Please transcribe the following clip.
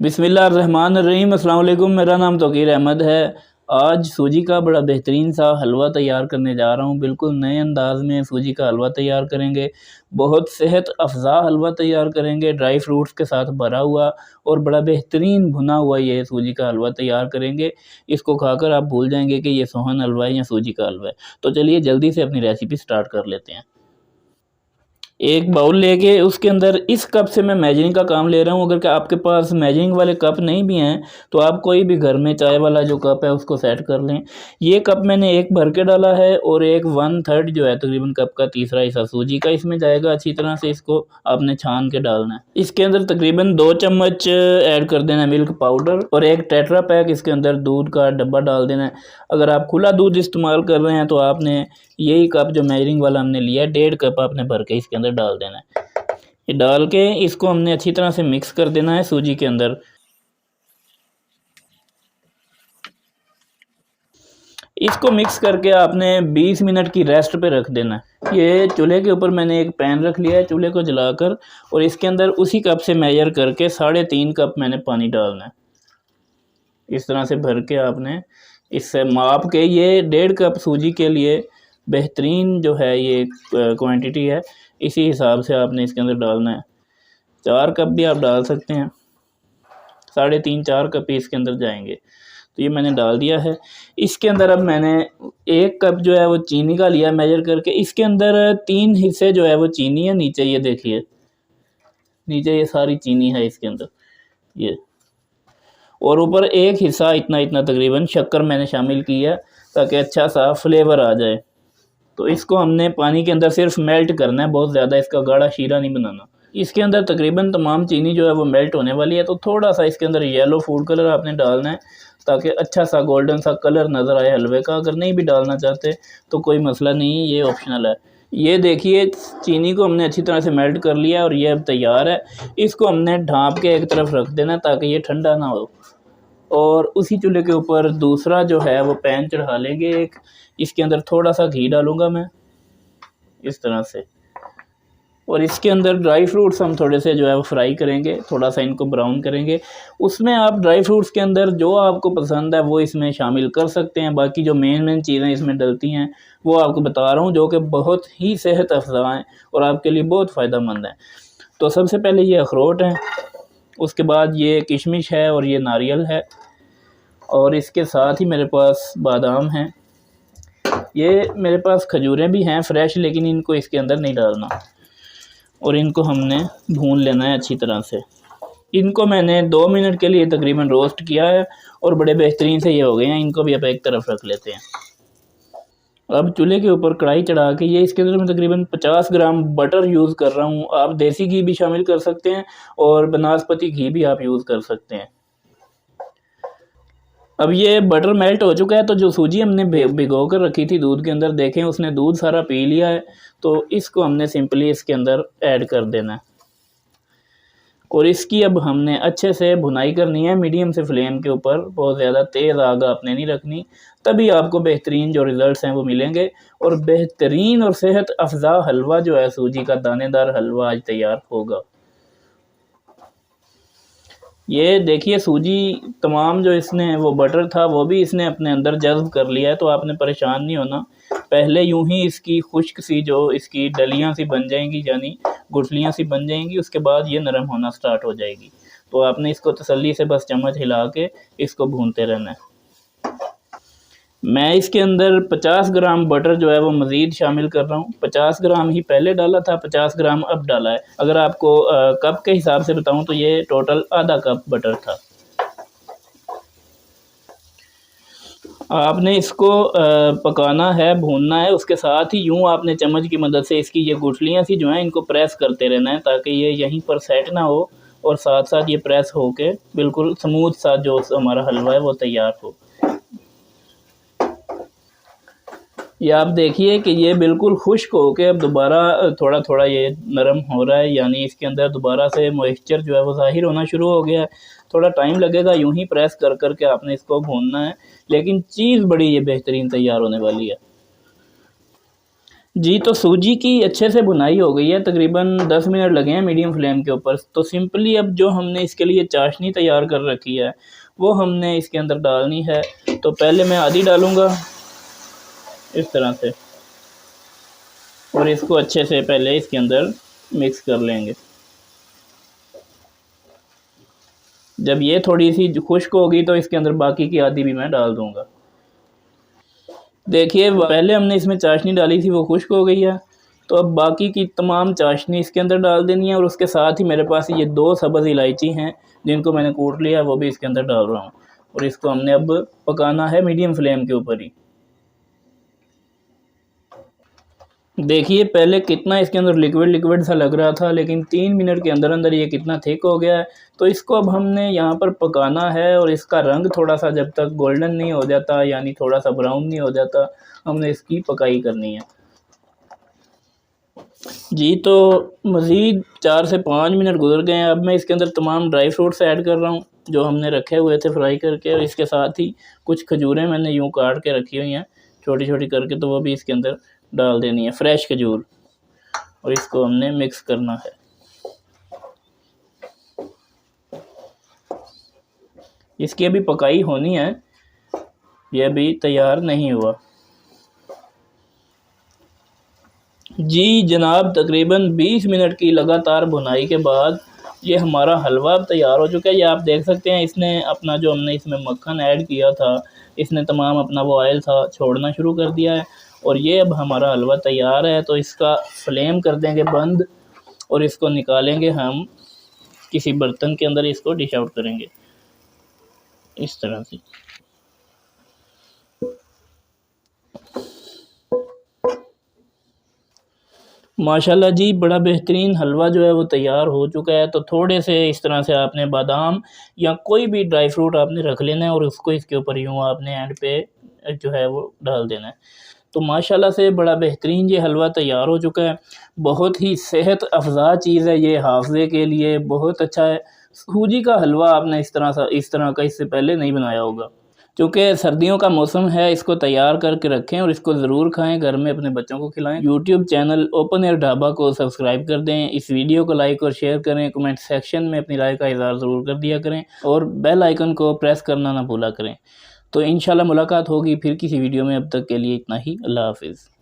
बिस्मिल्लाहिर्रहमानिर्रहीम। अस्सलाम वालेकुम। मेरा नाम तौकीर अहमद है। आज सूजी का बड़ा बेहतरीन सा हलवा तैयार करने जा रहा हूँ। बिल्कुल नए अंदाज़ में सूजी का हलवा तैयार करेंगे। बहुत सेहत अफ़ज़ा हलवा तैयार करेंगे, ड्राई फ्रूट्स के साथ भरा हुआ और बड़ा बेहतरीन भुना हुआ ये सूजी का हलवा तैयार करेंगे। इसको खाकर आप भूल जाएंगे कि ये सोहन हलवा है या सूजी का हलवा है। तो चलिए जल्दी से अपनी रेसिपी स्टार्ट कर लेते हैं। एक बाउल लेके उसके अंदर इस कप से मैं मेजरिंग का काम ले रहा हूँ। अगर कि आपके पास मेजरिंग वाले कप नहीं भी हैं तो आप कोई भी घर में चाय वाला जो कप है उसको सेट कर लें। ये कप मैंने एक भर के डाला है और एक 1/3 जो है तकरीबन कप का तीसरा हिस्सा सूजी का इसमें जाएगा। अच्छी तरह से इसको आपने छान के डालना है। इसके अंदर तकरीबन 2 चम्मच ऐड कर देना है मिल्क पाउडर और एक टेट्रा पैक इसके अंदर दूध का डब्बा डाल देना है। अगर आप खुला दूध इस्तेमाल कर रहे हैं तो आपने यही कप जो मेजरिंग वाला हमने लिया है 1.5 कप आपने भर के इसके अंदर डाल देना है। ये डाल के इसको हमने अच्छी तरह से मिक्स कर देना है सूजी के अंदर। इसको मिक्स करके आपने 20 मिनट की रेस्ट पे रख देना है। ये चूल्हे के ऊपर मैंने एक पैन रख लिया है चूल्हे को जलाकर और इसके अंदर उसी कप से मेजर करके 3.5 कप मैंने पानी डालना है। इस तरह से भर के आपने इससे माप के ये 1.5 कप सूजी के लिए बेहतरीन जो है ये क्वांटिटी है। इसी हिसाब से आपने इसके अंदर डालना है। 4 कप भी आप डाल सकते हैं, 3.5-4 कप ही इसके अंदर जाएंगे। तो ये मैंने डाल दिया है। इसके अंदर अब मैंने 1 कप जो है वो चीनी का लिया मेजर करके। इसके अंदर 3 हिस्से जो है वो चीनी है। नीचे ये देखिए, नीचे ये सारी चीनी है इसके अंदर ये, और ऊपर 1 हिस्सा इतना इतना तकरीबन शक्कर मैंने शामिल किया है ताकि अच्छा सा फ्लेवर आ जाए। तो इसको हमने पानी के अंदर सिर्फ मेल्ट करना है, बहुत ज़्यादा इसका गाढ़ा शीरा नहीं बनाना। इसके अंदर तकरीबन तमाम चीनी जो है वो मेल्ट होने वाली है। तो थोड़ा सा इसके अंदर येलो फूड कलर आपने डालना है ताकि अच्छा सा गोल्डन सा कलर नज़र आए हलवे का। अगर नहीं भी डालना चाहते तो कोई मसला नहीं, ये ऑप्शनल है। ये देखिए चीनी को हमने अच्छी तरह से मेल्ट कर लिया और ये अब तैयार है। इसको हमने ढाँप के एक तरफ रख देना ताकि ये ठंडा ना हो। और उसी चूल्हे के ऊपर दूसरा जो है वो पैन चढ़ा लेंगे एक। इसके अंदर थोड़ा सा घी डालूंगा मैं इस तरह से, और इसके अंदर ड्राई फ्रूट्स हम थोड़े से जो है वो फ्राई करेंगे, थोड़ा सा इनको ब्राउन करेंगे। उसमें आप ड्राई फ्रूट्स के अंदर जो आपको पसंद है वो इसमें शामिल कर सकते हैं। बाकी जो मेन चीज़ें इसमें डलती हैं वो आपको बता रहा हूँ, जो कि बहुत ही सेहत अफ़ज़ा हैं और आपके लिए बहुत फ़ायदेमंद हैं। तो सबसे पहले ये अखरोट हैं, उसके बाद ये किशमिश है और ये नारियल है, और इसके साथ ही मेरे पास बादाम हैं। ये मेरे पास खजूरें भी हैं फ्रेश, लेकिन इनको इसके अंदर नहीं डालना। और इनको हमने भून लेना है अच्छी तरह से। इनको मैंने 2 मिनट के लिए तकरीबन रोस्ट किया है और बड़े बेहतरीन से ये हो गए हैं। इनको भी आप एक तरफ रख लेते हैं। अब चूल्हे के ऊपर कढ़ाई चढ़ा के ये इसके अंदर मैं तकरीबन 50 ग्राम बटर यूज़ कर रहा हूँ। आप देसी घी भी शामिल कर सकते हैं और बनास्पति घी भी आप यूज़ कर सकते हैं। अब ये बटर मेल्ट हो चुका है। तो जो सूजी हमने भिगो कर रखी थी दूध के अंदर, देखें उसने दूध सारा पी लिया है। तो इसको हमने सिंपली इसके अंदर ऐड कर देना है और इसकी अब हमने अच्छे से भुनाई करनी है मीडियम से फ्लेम के ऊपर। बहुत ज़्यादा तेज़ आग आपने नहीं रखनी, तभी आपको बेहतरीन जो रिज़ल्ट्स हैं वो मिलेंगे। और बेहतरीन और सेहत अफ़ज़ा हलवा जो है सूजी का दानेदार हलवा आज तैयार होगा। ये देखिए सूजी तमाम जो इसने वो बटर था वो भी इसने अपने अंदर जज़्ब कर लिया है। तो आपने परेशान नहीं होना। पहले यूं ही इसकी खुश्क सी जो इसकी डलियां सी बन जाएंगी, यानी गुठलियां सी बन जाएंगी, उसके बाद ये नरम होना स्टार्ट हो जाएगी। तो आपने इसको तसल्ली से बस चम्मच हिला के इसको भूनते रहना है। मैं इसके अंदर 50 ग्राम बटर जो है वो मज़ीद शामिल कर रहा हूँ। 50 ग्राम ही पहले डाला था, 50 ग्राम अब डाला है। अगर आपको कप के हिसाब से बताऊँ तो ये टोटल आधा कप बटर था। आपने इसको पकाना है, भूनना है। उसके साथ ही यूँ आपने चम्मच की मदद से इसकी ये गुठलियाँ सी जो हैं इनको प्रेस करते रहना है ताकि ये यहीं पर सेट ना हो और साथ साथ ये प्रेस हो के बिल्कुल स्मूथ सा जो हमारा हलवा है वो तैयार हो। ये आप देखिए कि ये बिल्कुल खुश्क हो के अब दोबारा थोड़ा थोड़ा ये नरम हो रहा है, यानी इसके अंदर दोबारा से मॉइस्चर जो है वो ज़ाहिर होना शुरू हो गया है। थोड़ा टाइम लगेगा, यूं ही प्रेस कर कर के आपने इसको भूनना है, लेकिन चीज़ बड़ी ये बेहतरीन तैयार होने वाली है। जी, तो सूजी की अच्छे से भुनाई हो गई है, तकरीबन 10 मिनट लगे हैं मीडियम फ्लेम के ऊपर। तो सिंपली अब जो हमने इसके लिए चाशनी तैयार कर रखी है वो हमने इसके अंदर डालनी है। तो पहले मैं आधी डालूँगा इस तरह से, और इसको अच्छे से पहले इसके अंदर मिक्स कर लेंगे। जब ये थोड़ी सी खुश्क होगी तो इसके अंदर बाकी की आधी भी मैं डाल दूँगा। देखिए पहले हमने इसमें चाशनी डाली थी, वो खुश्क हो गई है। तो अब बाकी की तमाम चाशनी इसके अंदर डाल देनी है, और उसके साथ ही मेरे पास ये 2 सब्ज़ इलायची हैं जिनको मैंने कूट लिया है, वो भी इसके अंदर डाल रहा हूँ। और इसको हमने अब पकाना है मीडियम फ्लेम के ऊपर ही। देखिए पहले कितना इसके अंदर लिक्विड लिक्विड सा लग रहा था, लेकिन 3 मिनट के अंदर अंदर ये कितना थिक हो गया है। तो इसको अब हमने यहाँ पर पकाना है, और इसका रंग थोड़ा सा जब तक गोल्डन नहीं हो जाता, यानी थोड़ा सा ब्राउन नहीं हो जाता, हमने इसकी पकाई करनी है। जी, तो मज़ीद 4 से 5 मिनट गुजर गए हैं। अब मैं इसके अंदर तमाम ड्राई फ्रूट्स ऐड कर रहा हूँ जो हमने रखे हुए थे फ्राई करके, और इसके साथ ही कुछ खजूरें मैंने यूँ काट के रखी हुई हैं छोटी छोटी करके, तो वो भी इसके अंदर डाल देनी है, फ्रेश खजूर। और इसको हमने मिक्स करना है। इसकी अभी पकाई होनी है, ये अभी तैयार नहीं हुआ। जी जनाब, तकरीबन 20 मिनट की लगातार भुनाई के बाद ये हमारा हलवा तैयार हो चुका है। ये आप देख सकते हैं, इसने अपना जो हमने इसमें मक्खन ऐड किया था, इसने तमाम अपना वो ऑयल था छोड़ना शुरू कर दिया है, और ये अब हमारा हलवा तैयार है। तो इसका फ्लेम कर देंगे बंद, और इसको निकालेंगे हम किसी बर्तन के अंदर, इसको डिश आउट करेंगे इस तरह से। माशाल्लाह जी, बड़ा बेहतरीन हलवा जो है वो तैयार हो चुका है। तो थोड़े से इस तरह से आपने बादाम या कोई भी ड्राई फ्रूट आपने रख लेना है, और उसको इसके ऊपर यूँ आपने एंड पे जो है वो डाल देना है। तो माशाल्लाह से बड़ा बेहतरीन ये हलवा तैयार हो चुका है। बहुत ही सेहत अफ़ज़ा चीज़ है ये, हाफ़ज़े के लिए बहुत अच्छा है। सूजी का हलवा आपने इस तरह का इससे पहले नहीं बनाया होगा। चूँकि सर्दियों का मौसम है, इसको तैयार करके रखें और इसको ज़रूर खाएँ, घर में अपने बच्चों को खिलाएँ। YouTube channel open air dhaba को सब्सक्राइब कर दें, इस वीडियो को लाइक और शेयर करें, कमेंट सेक्शन में अपनी राय का इज़हार ज़रूर कर दिया करें, और बेल आइकन को प्रेस करना ना भूला करें। तो इंशाल्लाह मुलाकात होगी फिर किसी वीडियो में, अब तक के लिए इतना ही। अल्लाह हाफ़िज़।